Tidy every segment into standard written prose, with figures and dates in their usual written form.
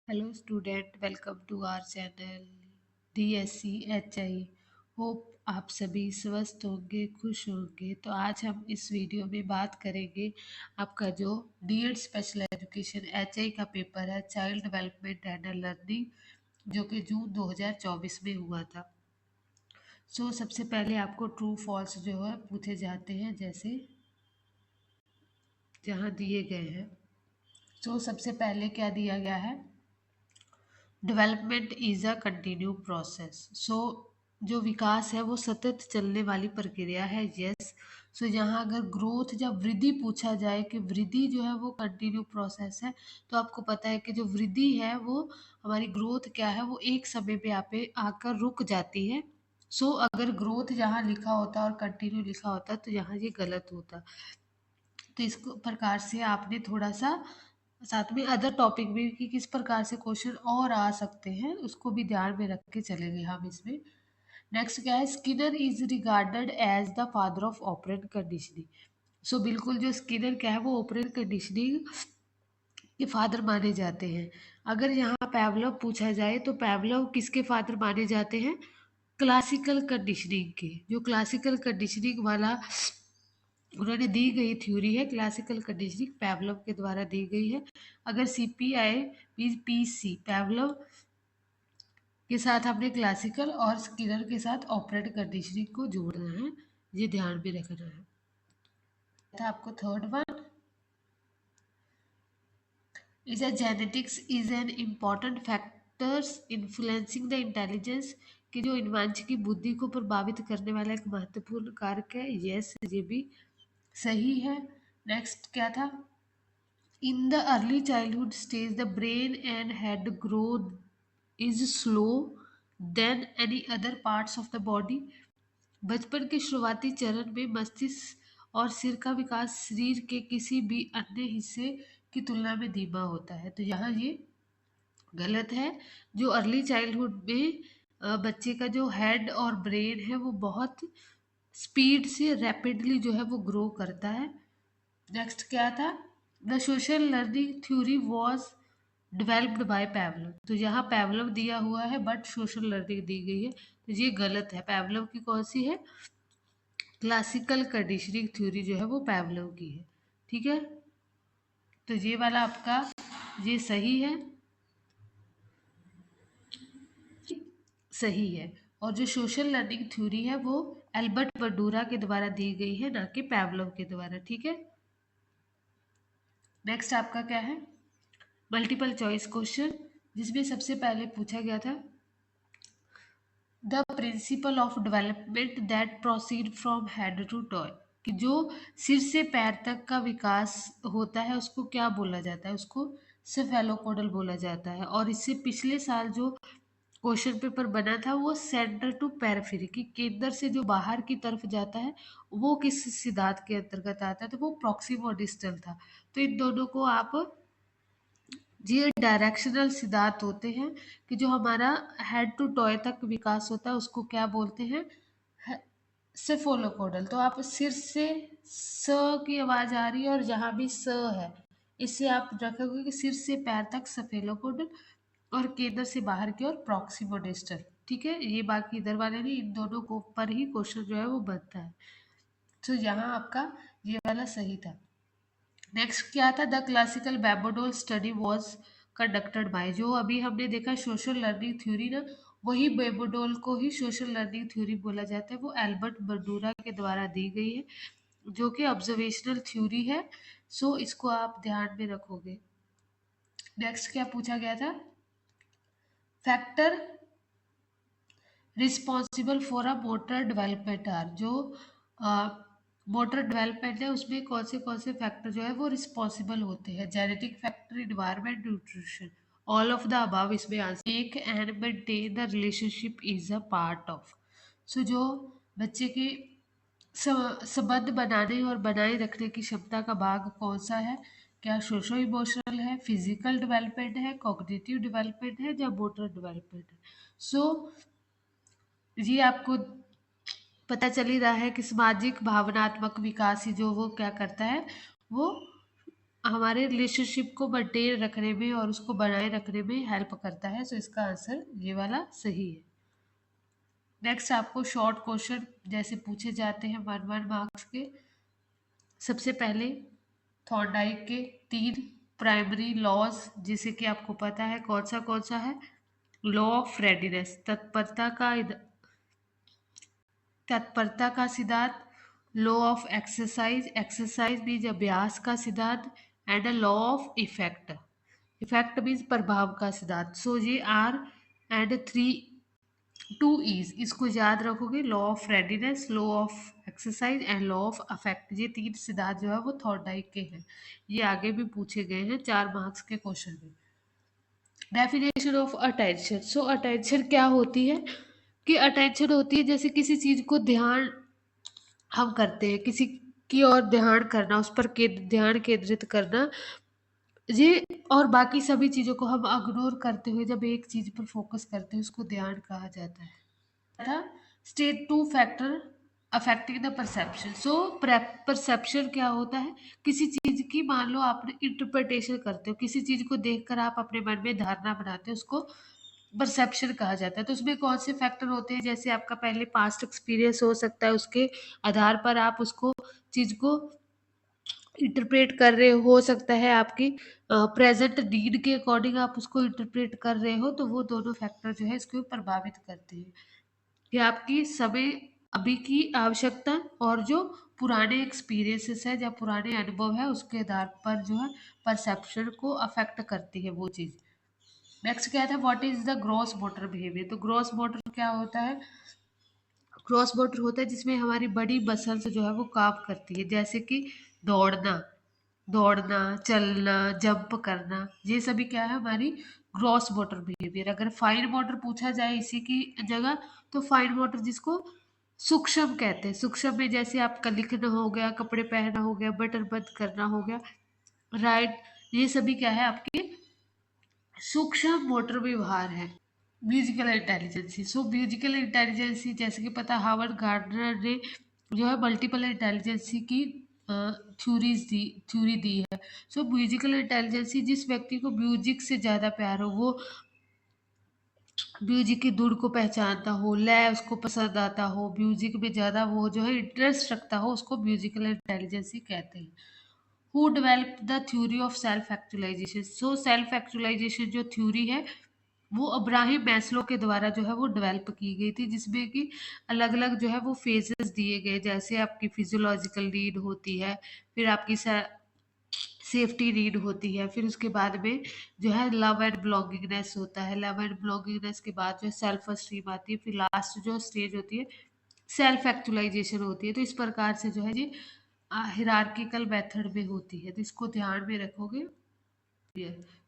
Hello student, welcome to our channel DSC HI। Hope आप सभी स्वस्थ होंगे, खुश होंगे। तो आज हम इस वीडियो में बात करेंगे आपका जो D.Ed स्पेशल एजुकेशन HI का पेपर है, चाइल्ड डेवलपमेंट एंड लर्निंग, जो कि जून 2024 में हुआ था। सबसे पहले आपको ट्रू फॉल्स जो है पूछे जाते हैं, जैसे जहाँ दिए गए हैं। सबसे पहले क्या दिया गया है? Development is a continue process. जो विकास है वो सतत चलने वाली प्रक्रिया है। यस। यहाँ अगर ग्रोथ जब वृद्धि पूछा जाए कि वृद्धि जो है वो कंटिन्यू प्रोसेस है, तो आपको पता है कि जो वृद्धि है वो हमारी ग्रोथ क्या है, वो एक समय पे आकर रुक जाती है। अगर ग्रोथ जहाँ लिखा होता और कंटिन्यू लिखा होता तो यहाँ ये गलत होता। तो इस प्रकार से आपने थोड़ा सा साथ में अदर टॉपिक भी कि किस प्रकार से क्वेश्चन और आ सकते हैं, उसको भी ध्यान में रख के चलेंगे हम इसमें। नेक्स्ट क्या है? Skinner is regarded as the father of operant conditioning. बिल्कुल जो स्किनर क्या है वो ऑपरेंट कंडीशनिंग के फादर माने जाते हैं। अगर यहाँ पैवलव पूछा जाए तो पैवलव किसके फादर माने जाते हैं? क्लासिकल कंडीशनिंग के। जो क्लासिकल कंडीशनिंग वाला उन्होंने दी गई थ्योरी है, क्लासिकल कंडीशनिंग पैवलव के द्वारा दी गई है। अगर CPI PC पैवलव के साथ आपने क्लासिकल और स्किनर के साथ ऑपरेंट कंडीशनिंग को जोड़ना है, ये ध्यान में रखना है। था आपको third one is a genetics is an important factors influencing the intelligence, कि जो की बुद्धि को प्रभावित करने वाला एक महत्वपूर्ण कारक है। यस, ये भी सही है। नेक्स्ट क्या था? In the early childhood stage, the brain and head growth is slow than any other parts of the body. बचपन के शुरुआती चरण में मस्तिष्क और सिर का विकास शरीर के किसी भी अन्य हिस्से की तुलना में धीमा होता है। तो यहाँ ये गलत है। जो अर्ली चाइल्डहुड में बच्चे का जो हेड और ब्रेन है वो बहुत स्पीड से रैपिडली जो है वो ग्रो करता है। नेक्स्ट क्या था? The social learning theory was developed by Pavlov. तो यहाँ पैवलव दिया हुआ है बट सोशल लर्निंग दी गई है, तो ये गलत है। पैवलव की कौन सी है? क्लासिकल कंडीशनिंग थ्योरी जो है वो पैवलव की है। ठीक है, तो ये वाला आपका ये सही है, सही है। और जो सोशल लर्निंग थ्योरी है वो एल्बर्ट बंडूरा के द्वारा दी गई है, ना कि पैवलव के द्वारा। ठीक है, नेक्स्ट आपका क्या है? मल्टीपल चॉइस क्वेश्चन, जिसमें सबसे पहले पूछा गया था the principle of development that proceed from head to toe, कि जो सिर से पैर तक का विकास होता है उसको क्या बोला जाता है? उसको सेफेलोपोडल बोला जाता है। और इससे पिछले साल जो क्वेश्चन पेपर बना था वो सेंटर टू पेरिफेरी, की केंद्र से जो बाहर की तरफ जाता है वो किस सिद्धांत के अंतर्गत आता है? तो वो प्रॉक्सिमो डिस्टल था। तो इन दोनों को आप, ये डायरेक्शनल सिद्धांत होते हैं कि जो हमारा हेड टू टॉय तक विकास होता है उसको क्या बोलते हैं? सेफोलोपोडल। तो आप सिर से स की आवाज आ रही है और जहां भी स है, इससे आप रखोगे कि सिर से पैर तक सफेलोपोडल और केंद्र से बाहर की ओर प्रॉक्सिमोडिस्टल। ठीक है, ये बाकी इधर वाले नहीं, इन दोनों को पर ही क्वेश्चन जो है वो बनता है। तो यहाँ आपका ये वाला सही था। नेक्स्ट क्या था? The classical Bobo doll study was conducted by, जो अभी हमने देखा सोशल लर्निंग थ्योरी ना, वही बेबोडोल को ही सोशल लर्निंग थ्योरी बोला जाता है। वो एल्बर्ट बंडूरा के द्वारा दी गई है, जो कि ऑब्जर्वेशनल थ्योरी है। इसको आप ध्यान में रखोगे। नेक्स्ट क्या पूछा गया था? Factor responsible for a motor development are, जो मोटर डेवलपमेंट है उसमें कौन से फैक्टर जो है वो रिस्पॉन्सिबल होते हैं? Genetic factor, environment, nutrition, all of the above इसमें answer. Make and maintain the relationship is a part of. जो बच्चे के संबंध बनाने और बनाए रखने की क्षमता का भाग कौन सा है? क्या सोशो इमोशनल है, फिजिकल डेवलपमेंट है, कॉग्निटिव डेवलपमेंट है, या मोटर डेवलपमेंट है? ये आपको पता चल ही रहा है कि सामाजिक भावनात्मक विकास ही जो वो क्या करता है, वो हमारे रिलेशनशिप को मेंटेन रखने में और उसको बनाए रखने में हेल्प करता है। सो इसका आंसर ये वाला सही है। नेक्स्ट आपको शॉर्ट क्वेश्चन जैसे पूछे जाते हैं 1 मार्क्स के। सबसे पहले थॉर्नडाइक के 3 प्राइमरी लॉज, जिसे कि आपको पता है कौन सा है। लॉ ऑफ रेडीनेस, तत्परता का सिद्धांत। Law of exercise, exercise means अभ्यास का सिद्धांत। And law of effect, effect means प्रभाव का सिद्धांत। सो ये आर एंड 2 E's, इसको याद रखोगे। Law of readiness, law of exercise and law of affect, ये 3 सिद्धांत जो है वो थॉर्नडाइक के हैं। ये आगे भी पूछे गए हैं 4 मार्क्स के क्वेश्चन में। Definition of attention. So attention क्या होती है कि अटेंशन होती है जैसे किसी चीज को ध्यान हम करते हैं, किसी की ओर ध्यान करना, उस पर ध्यान केंद्रित करना, ये। और बाकी सभी चीजों को हम इग्नोर करते हुए जब एक चीज पर फोकस करते हैं उसको ध्यान कहा जाता है। था state 2 factor affecting the perception. So perception क्या होता है, किसी चीज की मान लो आपने इंटरप्रिटेशन करते हो, किसी चीज को देखकर आप अपने मन में धारणा बनाते हो, उसको परसेप्शन कहा जाता है। तो उसमें कौन से फैक्टर होते हैं, जैसे आपका पहले पास्ट एक्सपीरियंस हो सकता है, उसके आधार पर आप उसको चीज को इंटरप्रेट कर रहे हो सकता है आपकी प्रेजेंट नीड के अकॉर्डिंग आप उसको इंटरप्रेट कर रहे हो, तो वो दोनों फैक्टर जो है इसको प्रभावित करते हैं कि आपकी समय अभी की आवश्यकता और जो पुराने एक्सपीरियंसेस है या पुराने अनुभव है उसके आधार पर जो है परसेप्शन को अफेक्ट करती है वो चीज़। नेक्स्ट क्या था, what is the gross motor behaviour. तो ग्रॉस मोटर क्या होता है, क्रॉस मोटर होता है जिसमें हमारी बड़ी मसल्स जो है वो काम करती है, जैसे कि दौड़ना, दौड़ना, चलना, जंप करना, ये सभी क्या है हमारी ग्रॉस मोटर बिहेवियर। अगर फाइन मोटर पूछा जाए इसी की जगह, तो फाइन मोटर जिसको सूक्ष्म कहते हैं, सूक्ष्म में जैसे आपका लिखना हो गया, कपड़े पहनना हो गया, बटन बंद करना हो गया, राइट, ये सभी क्या है आपके सूक्ष्म मोटर व्यवहार है। Musical intelligence. So musical intelligence जैसे कि पता हावर्ड गार्डनर ने जो है मल्टीपल इंटेलिजेंसी की थ्योरी दी है। सो म्यूजिकल इंटेलिजेंसी जिस व्यक्ति को म्यूजिक से ज़्यादा प्यार हो, वो म्यूजिक की धुन को पहचानता हो, लय उसको पसंद आता हो, म्यूजिक में ज़्यादा वो जो है इंटरेस्ट रखता हो, उसको म्यूजिकल इंटेलिजेंसी कहते हैं। Who develop the theory of self actualization. So self actualization जो थ्योरी है वो अब्राहिम मैस्लो के द्वारा जो है वो डेवलप की गई थी, जिसमें कि अलग अलग जो है वो फेजेस दिए गए, जैसे आपकी फिजियोलॉजिकल नीड होती है, फिर आपकी सेफ्टी नीड होती है, फिर उसके बाद में जो है लव एंड बिलोंगिंगनेस होता है, लव एंड बिलोंगिंगनेस के बाद जो है सेल्फ एस्टीम आती है, फिर लास्ट जो स्टेज होती है सेल्फ एक्चुअलाइजेशन होती है। तो इस प्रकार से जो है ये हिरार्किकल मेथड में होती है, तो इसको ध्यान में रखोगे।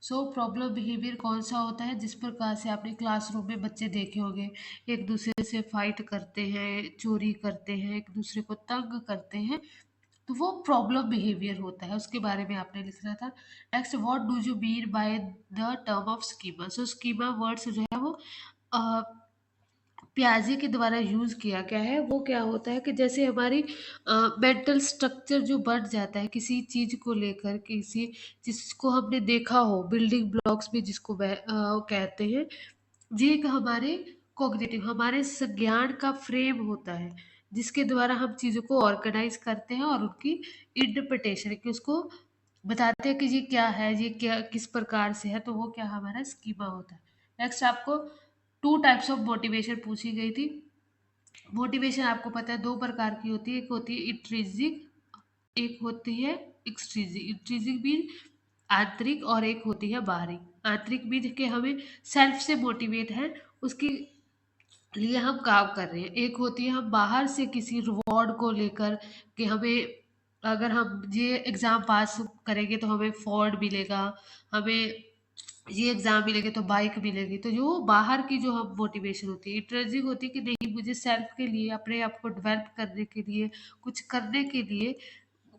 सो प्रॉब्लम बिहेवियर कौन सा होता है, जिस प्रकार से आपने क्लासरूम में बच्चे देखे होंगे, एक दूसरे से फाइट करते हैं, चोरी करते हैं, एक दूसरे को तंग करते हैं, तो वो प्रॉब्लम बिहेवियर होता है, उसके बारे में आपने लिखना था। Next, what do you mean by the term of schema. So schema words जो है वो प्याजे के द्वारा यूज किया गया है। वो क्या होता है कि जैसे हमारी मेंटल स्ट्रक्चर जो बढ़ जाता है किसी चीज को लेकर, किसी जिसको हमने देखा हो, बिल्डिंग ब्लॉक्स में जिसको कहते हैं, ये एक हमारे कॉग्निटिव, हमारे ज्ञान का फ्रेम होता है, जिसके द्वारा हम चीजों को ऑर्गेनाइज करते हैं और उनकी इंटरप्रिटेशन की उसको बताते हैं कि ये क्या है, ये क्या किस प्रकार से है, तो वो क्या हमारा स्कीमा होता है। नेक्स्ट आपको 2 टाइप्स ऑफ मोटिवेशन पूछी गई थी। मोटिवेशन आपको पता है 2 प्रकार की होती है, एक होती है इंट्रिंसिक, एक होती है एक्सट्रिंसिक। इंट्रिंसिक भी आंतरिक और एक होती है बाहरी। आंतरिक भी के हमें सेल्फ से मोटिवेट है, उसके लिए हम काम कर रहे हैं। एक होती है हम बाहर से किसी रिवॉर्ड को लेकर कि हमें, अगर हम ये एग्ज़ाम पास करेंगे तो हमें फोर्ड मिलेगा, हमें ये एग्ज़ाम मिलेंगे तो बाइक मिलेगी, तो जो बाहर की जो हम मोटिवेशन होती है। इंट्रिंसिक होती है कि नहीं, मुझे सेल्फ के लिए, अपने आप को डेवलप करने के लिए, कुछ करने के लिए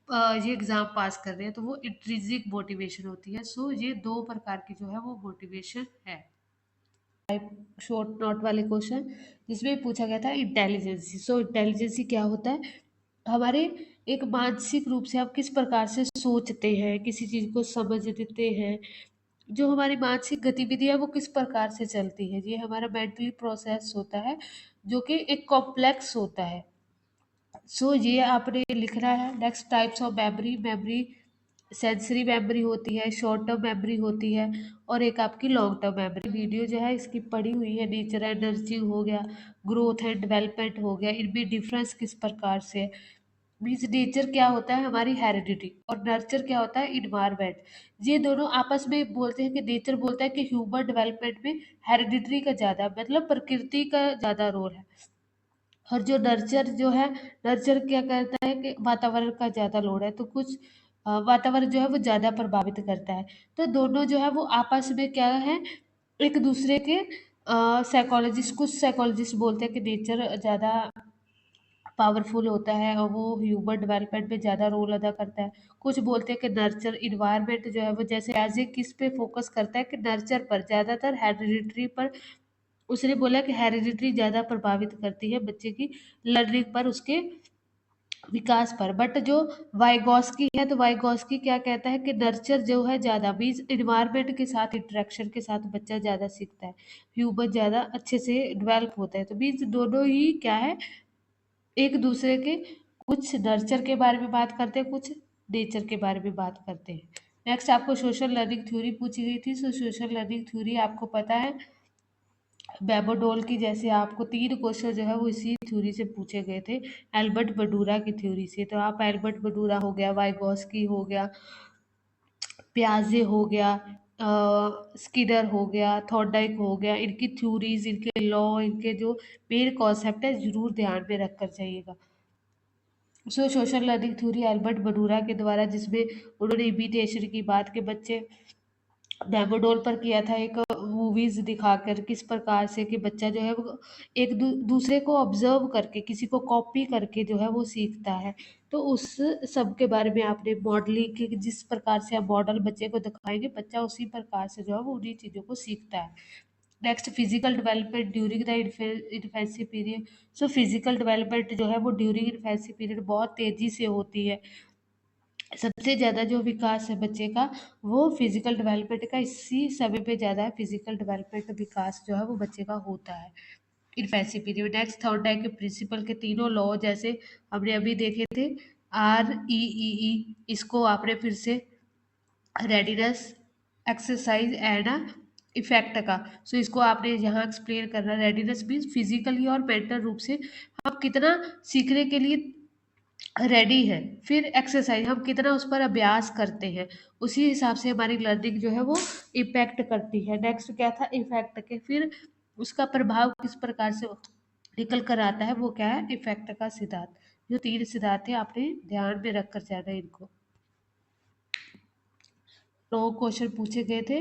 ये एग्ज़ाम पास कर रहे हैं, तो वो इंट्रिंसिक मोटिवेशन होती है। सो ये 2 प्रकार की जो है वो मोटिवेशन है। शॉर्ट नोट वाले क्वेश्चन जिसमें पूछा गया था इंटेलिजेंसी। सो इंटेलिजेंसी क्या होता है, हमारे एक मानसिक रूप से आप किस प्रकार से सोचते हैं, किसी चीज़ को समझते हैं, जो हमारी मानसिक गतिविधि है वो किस प्रकार से चलती है, ये हमारा मेंटली प्रोसेस होता है, जो कि एक कॉम्प्लेक्स होता है। सो ये आपने लिखना है। Next types of memory, memory sensory memory होती है, शॉर्ट टर्म मेमोरी होती है, और एक आपकी लॉन्ग टर्म मेमोरी। वीडियो जो है इसकी पड़ी हुई है, नेचर एंड नर्चरिंग हो गया, ग्रोथ एंड डेवलपमेंट हो गया, इनमें डिफरेंस किस प्रकार से है। मीन्स नेचर क्या होता है, हमारी हेरिडिटी, और नर्चर क्या होता है, इन्वायरमेंट। ये दोनों आपस में बोलते हैं कि नेचर बोलता है कि ह्यूमन डेवलपमेंट में हेरिडिटरी का ज़्यादा, मतलब प्रकृति का ज़्यादा रोल है, और जो नर्चर जो है, नर्चर क्या करता है कि वातावरण का ज़्यादा लोड है, तो कुछ वातावरण जो है वो ज़्यादा प्रभावित करता है। तो दोनों जो है वो आपस में क्या है, एक दूसरे के साइकोलॉजिस्ट, कुछ साइकोलॉजिस्ट बोलते हैं कि नेचर ज़्यादा पावरफुल होता है और वो ह्यूमन डेवलपमेंट में ज़्यादा रोल अदा करता है। कुछ बोलते हैं कि नर्चर इन्वायरमेंट जो है वो जैसे एज ए किस पे फोकस करता है, कि नर्चर पर, ज़्यादातर हेरिडिटरी पर। उसने बोला कि हेरिडिटरी ज़्यादा प्रभावित करती है बच्चे की लर्निंग पर, उसके विकास पर। बट जो वाइगॉस्की है, तो वाइगॉस्की क्या कहता है कि नर्चर जो है ज़्यादा, मीन्स इन्वायरमेंट के साथ, इंटरेक्शन के साथ बच्चा ज़्यादा सीखता है, ह्यूमन ज़्यादा अच्छे से डेवलप होता है। तो मीन्स दोनों ही क्या है, एक दूसरे के, कुछ नर्चर के बारे में बात करते हैं, कुछ नेचर के बारे में बात करते हैं। नेक्स्ट आपको सोशल लर्निंग थ्योरी पूछी गई थी। सो सोशल लर्निंग थ्योरी आपको पता है, बेबोडोल की, जैसे आपको 3 क्वेश्चन जो है वो इसी थ्योरी से पूछे गए थे, एल्बर्ट बडूरा की थ्योरी से। तो आप एल्बर्ट बडूरा हो गया, वाइगॉस्की हो गया, प्याजे हो गया, स्किनर हो गया, थॉर्नडाइक हो गया, इनकी थ्योरीज, इनके लॉ, इनके जो मेन कॉन्सेप्ट है, जरूर ध्यान में रख कर जाइएगा। सो सोशल लर्निंग थ्योरी एल्बर्ट बडूरा के द्वारा, जिसमें उन्होंने इमिटेशन की बात के बच्चे डेमोडोल पर किया था, एक मूवीज दिखाकर किस प्रकार से कि बच्चा जो है वो एक दूसरे को ऑब्जर्व करके, किसी को कॉपी करके जो है वो सीखता है। तो उस सब के बारे में आपने मॉडलिंग की, जिस प्रकार से आप मॉडल बच्चे को दिखाएंगे, बच्चा उसी प्रकार से जो है वो उन्हीं चीज़ों को सीखता है। Next physical development during the infancy period. So physical development जो है वो ड्यूरिंग इन्फेंसी पीरियड बहुत तेज़ी से होती है। सबसे ज़्यादा जो विकास है बच्चे का, वो फिजिकल डेवलपमेंट का इसी समय पे ज़्यादा है। फिजिकल डेवलपमेंट विकास जो है वो बच्चे का होता है इन्फेंसी पीरियड। नेक्स्ट थॉर्नडाइक के प्रिंसिपल के तीनों लॉ, जैसे हमने अभी देखे थे, REEE, इसको आपने फिर से रेडीनेस, एक्सरसाइज एंड इफेक्ट का। सो इसको आपने यहाँ एक्सप्लेन करना। रेडीनेस मीन्स फिजिकली और मेंटल रूप से हम कितना सीखने के लिए रेडी है। फिर एक्सरसाइज, हम कितना उस पर अभ्यास करते हैं, उसी हिसाब से हमारी लर्निंग जो है वो इम्पैक्ट करती है। नेक्स्ट क्या था, इफेक्ट के, फिर उसका प्रभाव किस प्रकार से निकल कर आता है, वो क्या है, इफेक्ट का सिद्धांत। जो 3 सिद्धांत है, आपने ध्यान में रख कर जाना है इनको। 9 क्वेश्चन पूछे गए थे।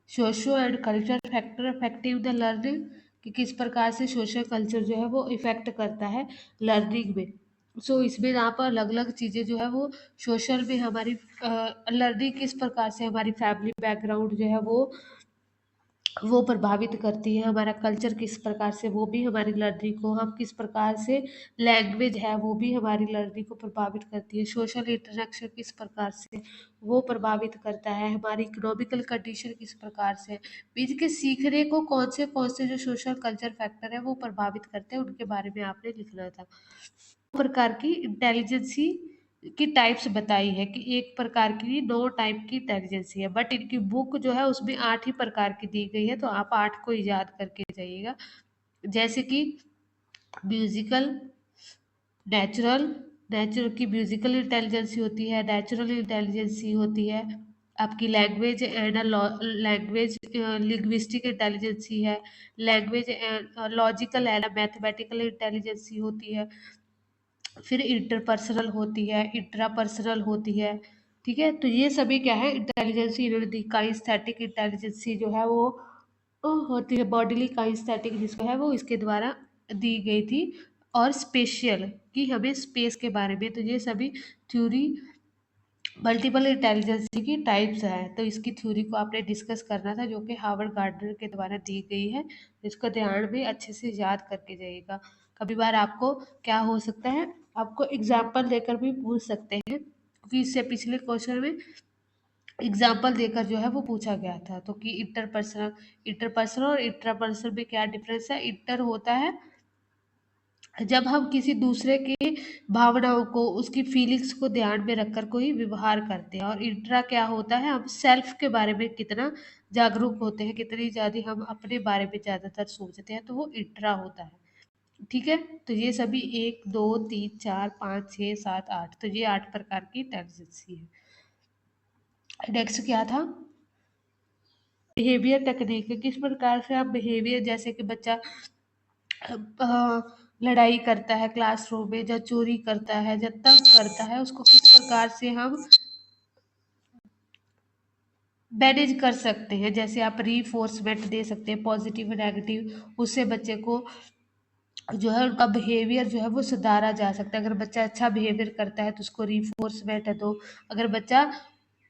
Socio and culture factor affective the learning, कि किस प्रकार से सोशल कल्चर जो है वो इफेक्ट करता है लर्निंग में। सो इसमें यहाँ पर अलग अलग चीज़ें जो है वो सोशल में हमारी लर्निंग किस प्रकार से, हमारी फैमिली बैकग्राउंड जो है वो प्रभावित करती है, हमारा कल्चर किस प्रकार से, वो भी हमारी लर्निंग को, हम किस प्रकार से, लैंग्वेज है वो भी हमारी लर्निंग को प्रभावित करती है, सोशल इंटरेक्शन किस प्रकार से वो प्रभावित करता है, हमारी इकोनॉमिकल कंडीशन किस प्रकार से। बीच के सीखने को कौन से जो सोशल कल्चर फैक्टर है वो प्रभावित करते हैं, उनके बारे में आपने लिखना था। प्रकार की इंटेलिजेंसी की टाइप्स बताई है, कि एक प्रकार की 9 टाइप की इंटेलिजेंसी है, बट इनकी बुक जो है उसमें 8 ही प्रकार की दी गई है, तो आप 8 को ही याद करके जाइएगा। जैसे कि म्यूजिकल, नेचुरल, नेचुरल की म्यूजिकल इंटेलिजेंसी होती है, नेचुरल इंटेलिजेंसी होती है, आपकी language and language linguistic intelligence है, language logical and mathematical intelligence होती है, फिर इंटरपर्सनल होती है, इंट्रापर्सनल होती है। ठीक है, तो ये सभी क्या है, इंटेलिजेंसी इन्होंने दी। काइस्थेटिक इंटेलिजेंसी जो है वो होती है, बॉडीली काइस्थेटिक जिसको है वो इसके द्वारा दी गई थी। और स्पेशियल, कि हमें स्पेस के बारे में, तो ये सभी थ्योरी मल्टीपल इंटेलिजेंसी की टाइप्स है, तो इसकी थ्योरी को आपने डिस्कस करना था, जो कि हार्वर्ड गार्डनर के द्वारा दी गई है। इसको ध्यान में अच्छे से याद करके जाइएगा। कभी बार आपको क्या हो सकता है, आपको एग्जाम्पल देकर भी पूछ सकते हैं, क्योंकि इससे पिछले क्वेश्चन में एग्जाम्पल देकर जो है वो पूछा गया था। तो कि इंटरपर्सनल और इंट्रापर्सनल में क्या डिफरेंस है। इंटर होता है जब हम किसी दूसरे के भावनाओं को, उसकी फीलिंग्स को ध्यान में रखकर कोई व्यवहार करते हैं, और इंट्रा क्या होता है, हम सेल्फ के बारे में कितना जागरूक होते हैं, कितनी ज़्यादा हम अपने बारे में ज़्यादातर सोचते हैं, तो वो इंट्रा होता है। ठीक है। तो ये सभी 1 2 3 4 5 6 7 8, तो ये 8 प्रकार की टेंडेंसी है। नेक्स्ट क्या था, बिहेवियर टेक्निक। किस प्रकार से आप बिहेवियर, जैसे कि बच्चा लड़ाई करता है क्लासरूम में, या चोरी करता है, या तंग करता है, उसको किस प्रकार से हम मैनेज कर सकते हैं। जैसे आप रीफोर्समेंट दे सकते हैं, पॉजिटिव नेगेटिव, उससे बच्चे को जो है उनका बिहेवियर जो है वो सुधारा जा सकता है। अगर बच्चा अच्छा बिहेवियर करता है तो उसको रीफोर्समेंट दो, अगर बच्चा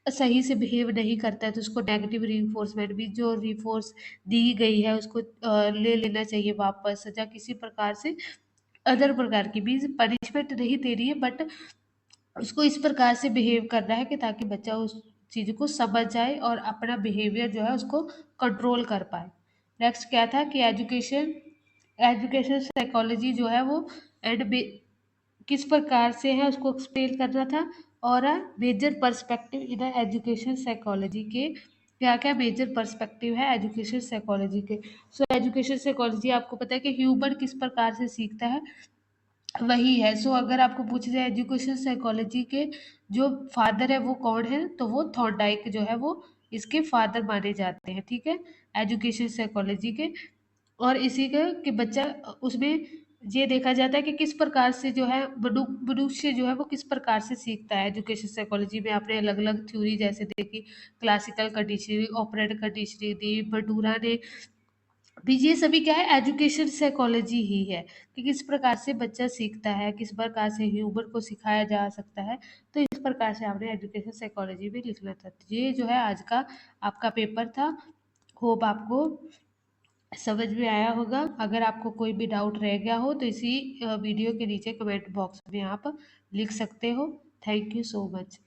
सही से बिहेव नहीं करता है तो उसको नेगेटिव रीइंफोर्समेंट भी, जो रीफोर्स दी गई है उसको ले लेना चाहिए वापस, या किसी प्रकार से अदर प्रकार की भी पनिशमेंट नहीं दे रही है, बट उसको इस प्रकार से बिहेव करना है कि ताकि बच्चा उस चीज़ को समझ जाए और अपना बिहेवियर जो है उसको कंट्रोल कर पाए। नेक्स्ट क्या था कि एजुकेशन, एजुकेशन साइकोलॉजी जो है वो एंड किस प्रकार से है उसको एक्सप्लेन करना था। और major perspective in education psychology के, क्या क्या मेजर पर्सपेक्टिव है एजुकेशन साइकोलॉजी के। सो एजुकेशन साइकोलॉजी आपको पता है कि ह्यूमन किस प्रकार से सीखता है, वही है। सो अगर आपको पूछा जाए एजुकेशन साइकोलॉजी के जो फादर है वो कौन है, तो वो थॉर्नडाइक जो है वो इसके फादर माने जाते हैं। ठीक है, एजुकेशन साइकोलॉजी के। और इसी का कि बच्चा उसमें ये देखा जाता है कि किस प्रकार से जो है मनुष्य जो है वो किस प्रकार से सीखता है। एजुकेशन साइकोलॉजी में आपने अलग अलग थ्योरी जैसे देखी, क्लासिकल कंडीशनिंग, ऑपरेंट कंडीशनिंग दी, बटूरा ने भी। ये सभी क्या है, एजुकेशन साइकोलॉजी ही है कि किस प्रकार से बच्चा सीखता है, किस प्रकार से ह्यूमन को सिखाया जा सकता है। तो इस प्रकार से आपने एजुकेशन साइकोलॉजी में लिखना था। तो ये जो है आज का आपका पेपर था। होप आपको समझ में आया होगा। अगर आपको कोई भी डाउट रह गया हो तो इसी वीडियो के नीचे कमेंट बॉक्स में आप लिख सकते हो। Thank you so much.